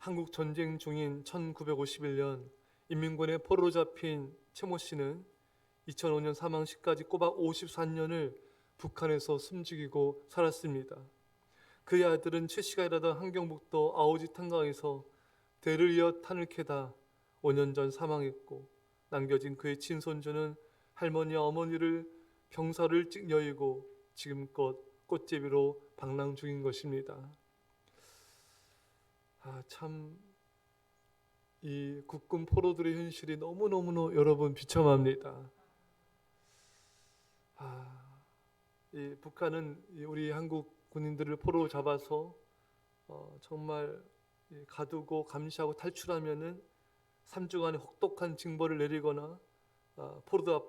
한국 전쟁 중인 1951년 인민군에 포로로 잡힌 최모 씨는 2005년 사망 시까지 꼬박 54년을 북한에서 숨죽이고 살았습니다. 그의 아들은 최 씨가 일하던 함경북도 아오지 탄광에서 대를 이어 탄을 캐다 5년 전 사망했고, 남겨진 그의 친손주는 할머니와 어머니를 병사를 일찍 여의고 지금껏 꽃제비로 방랑 중인 것입니다. 참 이 국군 포로들의 현실이 너무너무 여러분 비참합니다. 이 북한은 우리 한국 군인들을 포로로 잡아서 정말 가두고 감시하고 탈출하면은 3주간의 혹독한 징벌을 내리거나 포로들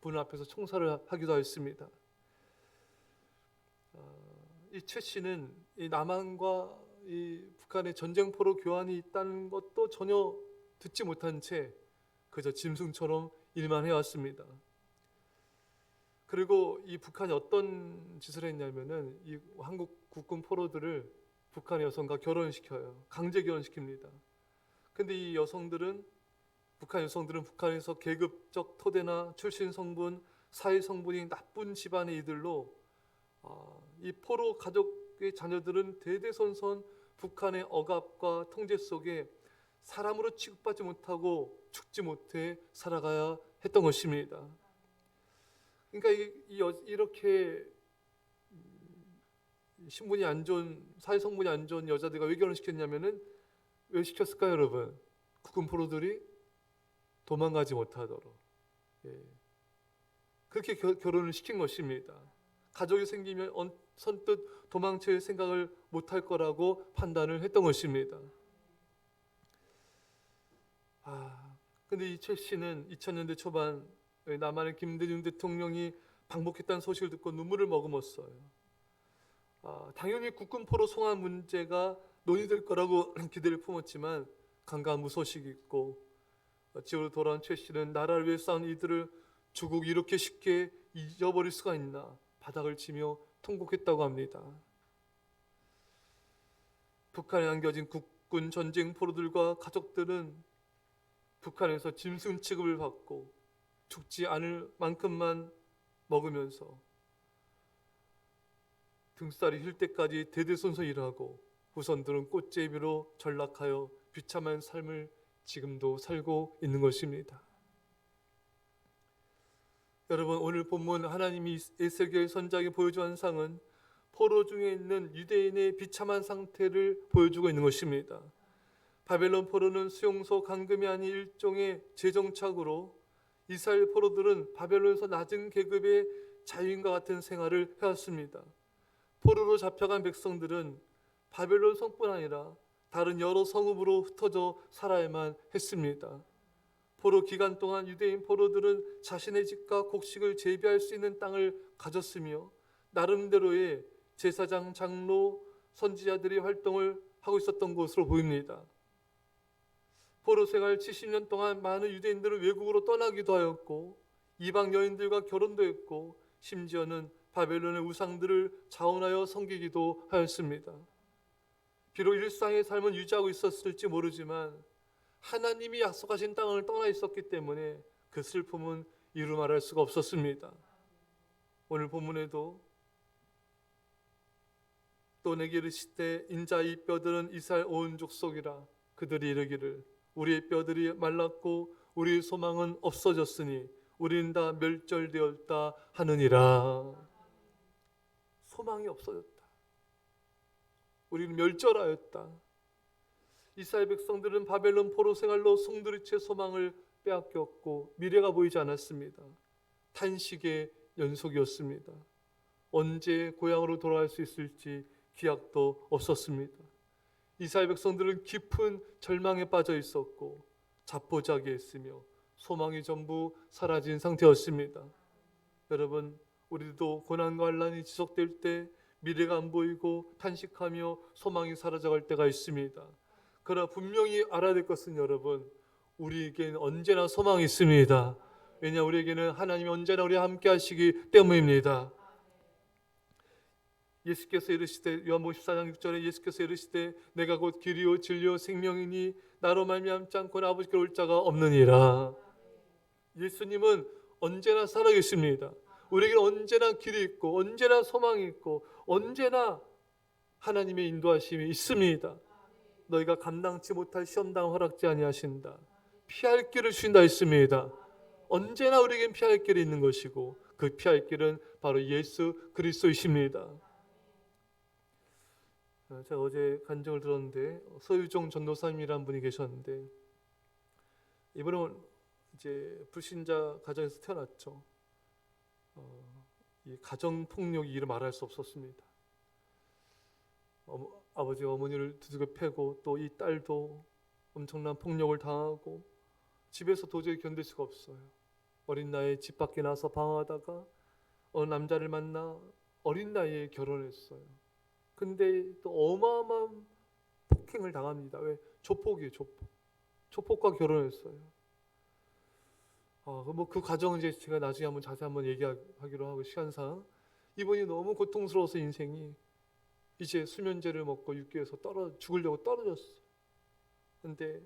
문 앞에서 총살을 하기도 했습니다. 이 최 씨는 이 남한과 이 북한의 전쟁 포로 교환이 있다는 것도 전혀 듣지 못한 채 그저 짐승처럼 일만 해왔습니다. 그리고 이 북한이 어떤 짓을 했냐면은 이 한국 국군 포로들을 북한의 여성과 결혼시켜요. 강제 결혼시킵니다. 근데 이 여성들은 북한 여성들은 북한에서 계급적 토대나 출신 성분, 사회 성분이 나쁜 집안의 이들로 이 포로 가족의 자녀들은 대대손손 북한의 억압과 통제 속에 사람으로 취급받지 못하고 죽지 못해 살아가야 했던 것입니다. 그러니까 이렇게 신분이 안 좋은, 사회 성분이 안 좋은 여자들과 왜 결혼시켰냐면은 왜 시켰을까요, 여러분? 국군 포로들이 도망가지 못하도록 그렇게 결혼을 시킨 것입니다. 가족이 생기면 선뜻 도망칠 생각을 못할 거라고 판단을 했던 것입니다. 근데 이 최 씨는 2000년대 초반 남한의 김대중 대통령이 방북했다는 소식을 듣고 눈물을 머금었어요. 당연히 국군 포로 송환 문제가 논의될 거라고 기대를 품었지만 간간 무소식이 있고, 지역으로 돌아온 최 씨는 나라를 위해 싸운 이들을 조국 이렇게 쉽게 잊어버릴 수가 있나 바닥을 치며 통곡했다고 합니다. 북한에 안겨진 국군 전쟁 포로들과 가족들은 북한에서 짐승 취급을 받고 죽지 않을 만큼만 먹으면서 등살이 힐 때까지 대대손손 일하고 후손들은 꽃제비로 전락하여 비참한 삶을 지금도 살고 있는 것입니다. 여러분, 오늘 본문 하나님이 에스겔 선지자에게 보여준 환상은 포로 중에 있는 유대인의 비참한 상태를 보여주고 있는 것입니다. 바벨론 포로는 수용소 감금이 아닌 일종의 재정착으로 이스라엘 포로들은 바벨론에서 낮은 계급의 자유인과 같은 생활을 해왔습니다. 포로로 잡혀간 백성들은 바벨론 성뿐 아니라 다른 여러 성읍으로 흩어져 살아야만 했습니다. 포로 기간 동안 유대인 포로들은 자신의 집과 곡식을 재배할 수 있는 땅을 가졌으며 나름대로의 제사장, 장로, 선지자들이 활동을 하고 있었던 것으로 보입니다. 포로 생활 70년 동안 많은 유대인들은 외국으로 떠나기도 하였고 이방 여인들과 결혼도 했고 심지어는 바벨론의 우상들을 자원하여 섬기기도 하였습니다. 비록 일상의 삶은 유지하고 있었을지 모르지만 하나님이 약속하신 땅을 떠나 있었기 때문에 그 슬픔은 이루 말할 수가 없었습니다. 오늘 본문에도 또 내게 이르시되 인자 이 뼈들은 이스라엘 온 족속이라. 그들이 이르기를 우리의 뼈들이 말랐고 우리의 소망은 없어졌으니 우리는 다 멸절되었다 하느니라. 소망이 없어졌다. 우리는 멸절하였다. 이스라엘 백성들은 바벨론 포로 생활로 송두리째 소망을 빼앗겼고 미래가 보이지 않았습니다. 탄식의 연속이었습니다. 언제 고향으로 돌아갈 수 있을지 기약도 없었습니다. 이스라엘 백성들은 깊은 절망에 빠져 있었고 자포자기했으며 소망이 전부 사라진 상태였습니다. 여러분, 우리도 고난과 환난이 지속될 때 미래가 안 보이고 탄식하며 소망이 사라져갈 때가 있습니다. 그러나 분명히 알아야 될 것은 여러분, 우리에게는 언제나 소망이 있습니다. 왜냐, 우리에게는 하나님이 언제나 우리와 함께 하시기 때문입니다. 예수께서 이르시되 요한복음 14장 6절에 예수께서 이르시되 내가 곧 길이요 진리요 생명이니 나로 말미암지 않고는 아버지께 올 자가 없느니라. 예수님은 언제나 살아계십니다. 우리에게는 언제나 길이 있고 언제나 소망이 있고 언제나 하나님의 인도하심이 있습니다. 너희가 감당치 못할 시험당 허락지 아니하신다. 피할 길을 주신다 했습니다. 언제나 우리에겐 피할 길이 있는 것이고 그 피할 길은 바로 예수 그리스도이십니다. 제가 어제 간증을 들었는데 서유정 전도사님이라는 분이 계셨는데 이분은 이제 불신자 가정에서 태어났죠. 이 가정 폭력이 이루 말할 수 없었습니다. 아버지가 어머니를 두들겨 패고 또 이 딸도 엄청난 폭력을 당하고 집에서 도저히 견딜 수가 없어요. 어린 나이에 집 밖에 나서 방황하다가 어느 남자를 만나 어린 나이에 결혼했어요. 근데 또 어마어마한 폭행을 당합니다. 왜? 조폭이에요, 조폭. 조폭과 결혼했어요. 그 과정은 이제 제가 나중에 한번 자세히 한번 얘기하기로 하고 시간상 이분이 너무 고통스러워서 인생이 이제 수면제를 먹고 육교에서 죽으려고 떨어졌어요. 근데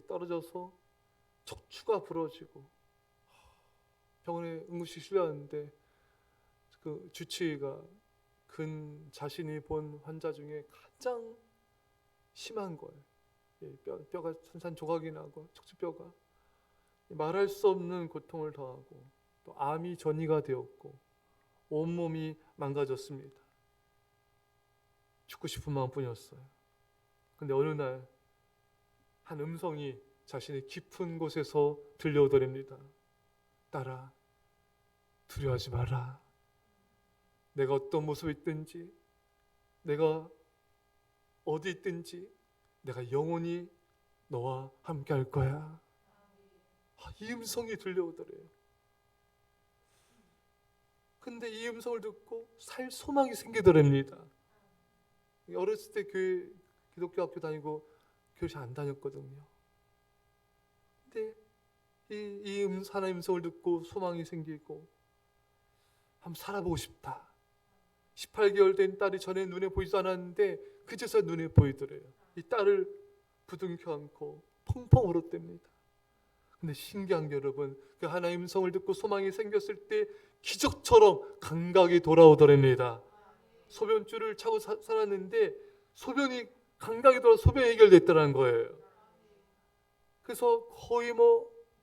떨어져서 척추가 부러지고 병원에 응급실 실렸는데 그 주치의가 자신이 본 환자 중에 가장 심한 거예요. 뼈가 산산조각이 나고 척추뼈가 말할 수 없는 고통을 더하고 또 암이 전이가 되었고 온몸이 망가졌습니다. 죽고 싶은 마음뿐이었어요. 근데 어느 날 한 음성이 자신의 깊은 곳에서 들려오더랍니다. 딸아, 두려워하지 마라. 내가 어떤 모습이 있든지 내가 어디 있든지 내가 영원히 너와 함께 할 거야. 이 음성이 들려오더래요. 근데 이 음성을 듣고 살 소망이 생기더랍니다. 어렸을 때 기독교 학교 다니고 교회 안 다녔거든요. 근데 이 하나님 음성을 듣고 소망이 생기고 한번 살아보고 싶다. 18개월 된 딸이 전에 눈에 보이지 않았는데 그제서야 눈에 보이더래요. 이 딸을 부둥켜 안고 펑펑 울었답니다. 근데 신기한 게 여러분, 그 하나님 음성을 듣고 소망이 생겼을 때 기적처럼 감각이 돌아오더랍니다. 소변줄을 차고 살았는데 소변이 감각이 돌아 소변이 해결됐다는 거예요. 그래서 거의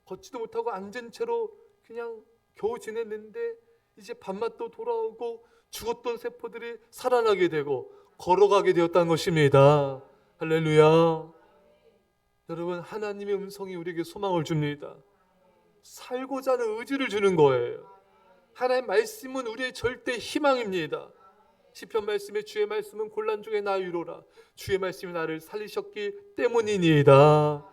걷지도 못하고 앉은 채로 그냥 겨우 지냈는데 이제 밥맛도 돌아오고 죽었던 세포들이 살아나게 되고 걸어가게 되었다는 것입니다. 할렐루야. 여러분, 하나님의 음성이 우리에게 소망을 줍니다. 살고자 하는 의지를 주는 거예요. 하나님의 말씀은 우리의 절대 희망입니다. 시편 말씀에 주의 말씀은 곤란 중에 나 위로라. 주의 말씀이 나를 살리셨기 때문이니이다.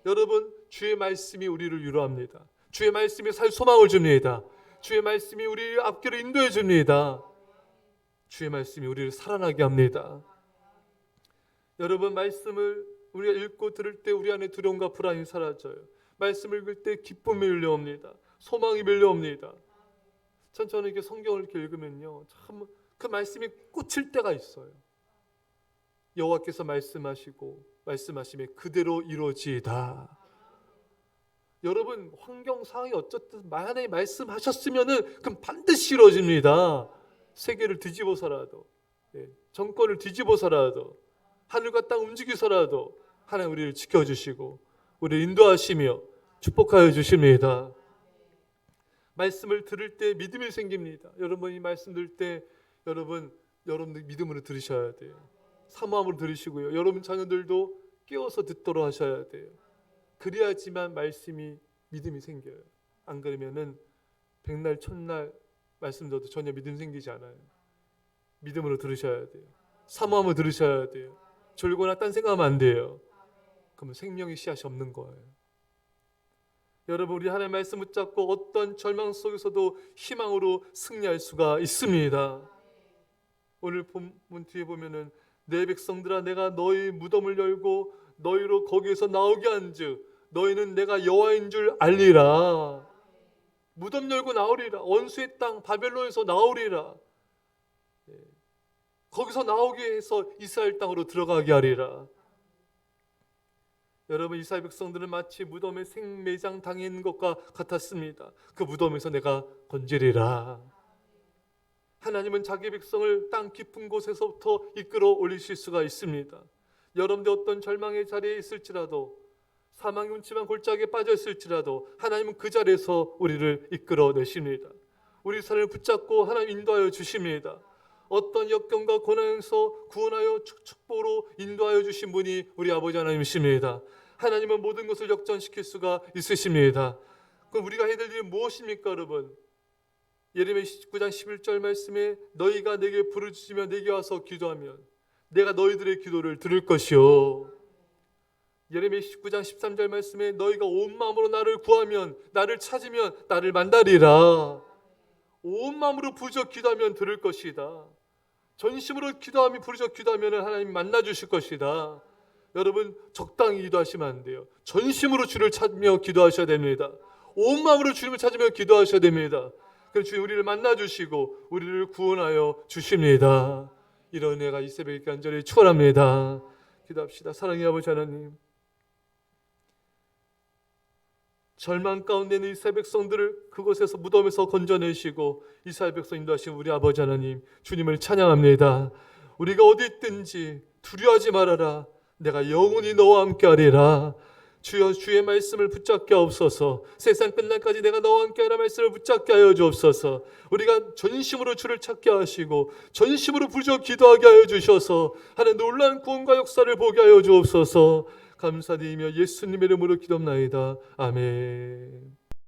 여러분, 주의 말씀이 우리를 위로합니다. 주의 말씀이 살 소망을 줍니다. 주의 말씀이 우리를 앞길을 인도해 줍니다. 주의 말씀이 우리를 살아나게 합니다. 여러분, 말씀을 우리가 읽고 들을 때 우리 안에 두려움과 불안이 사라져요. 말씀을 읽을 때 기쁨이 밀려옵니다. 소망이 밀려옵니다. 저는 이렇게 성경을 이렇게 읽으면요, 참 그 말씀이 꽂힐 때가 있어요. 여호와께서 말씀하시고 말씀하심에 그대로 이루어지이다. 여러분, 환경 상황이 어쨌든 만약에 말씀하셨으면은 그럼 반드시 이루어집니다. 세계를 뒤집어서라도, 정권을 뒤집어서라도, 하늘과 땅 움직이서라도 하나님 우리를 지켜주시고 우리를 인도하시며 축복하여 주십니다. 말씀을 들을 때 믿음이 생깁니다. 여러분이 말씀 들을 때 여러분들 믿음으로 들으셔야 돼요. 사모함으로 들으시고요. 여러분 자녀들도 깨워서 듣도록 하셔야 돼요. 그래야지만 믿음이 생겨요. 안 그러면은 백날 천날 말씀 들어도 전혀 믿음 생기지 않아요. 믿음으로 들으셔야 돼요. 사모함으로 들으셔야 돼요. 졸거나 딴 생각하면 안 돼요. 그러면 생명의 씨앗이 없는 거예요. 여러분, 우리 하나님의 말씀 붙잡고 어떤 절망 속에서도 희망으로 승리할 수가 있습니다. 오늘 본문 뒤에 보면은 내 백성들아, 내가 너희 무덤을 열고 너희로 거기에서 나오게 한즉 너희는 내가 여호와인 줄 알리라. 무덤 열고 나오리라. 원수의 땅 바벨론에서 나오리라. 거기서 나오게 해서 이스라엘 땅으로 들어가게 하리라. 여러분, 이스라엘 백성들은 마치 무덤에 생매장 당해 있는 것과 같았습니다. 그 무덤에서 내가 건지리라. 하나님은 자기 백성을 땅 깊은 곳에서부터 이끌어 올리실 수가 있습니다. 여러분들 어떤 절망의 자리에 있을지라도, 사망의 음침한 골짜기에 빠져 있을지라도 하나님은 그 자리에서 우리를 이끌어 내십니다. 우리 손을 붙잡고 하나님 인도하여 주십니다. 어떤 역경과 고난에서 구원하여 축복으로 인도하여 주신 분이 우리 아버지 하나님이십니다. 하나님은 모든 것을 역전시킬 수가 있으십니다. 그럼 우리가 해야 될 일은 무엇입니까, 여러분? 예레미야 19장 11절 말씀에 너희가 내게 부르짖으며 내게 와서 기도하면 내가 너희들의 기도를 들을 것이요. 예레미야 19장 13절 말씀에 너희가 온 마음으로 나를 구하면, 나를 찾으면 나를 만나리라. 온 마음으로 부르짖어 기도하면 들을 것이다. 전심으로 기도하며 부르짖어 기도하면 하나님 만나 주실 것이다. 여러분, 적당히 기도하시면 안 돼요. 전심으로 주를 찾으며 기도하셔야 됩니다. 온 마음으로 주님을 찾으며 기도하셔야 됩니다. 그럼 주님 우리를 만나 주시고 우리를 구원하여 주십니다. 이런 은혜가 이 새벽에 간절히 축원합니다. 기도합시다. 사랑의 아버지 하나님, 절망 가운데 있는 이스라엘 백성들을 그곳에서 무덤에서 건져내시고 이스라엘 백성 인도하신 우리 아버지 하나님, 주님을 찬양합니다. 우리가 어디 있든지 두려워하지 말아라. 내가 영원히 너와 함께 하리라. 주여, 주의 말씀을 붙잡게 하옵소서. 세상 끝날까지 내가 너와 함께 하라 말씀을 붙잡게 하여 주옵소서. 우리가 전심으로 주를 찾게 하시고 전심으로 부르짖어 기도하게 하여 주셔서 하나님 놀라운 구원과 역사를 보게 하여 주옵소서. 감사드리며 예수님의 이름으로 기도합나이다. 아멘.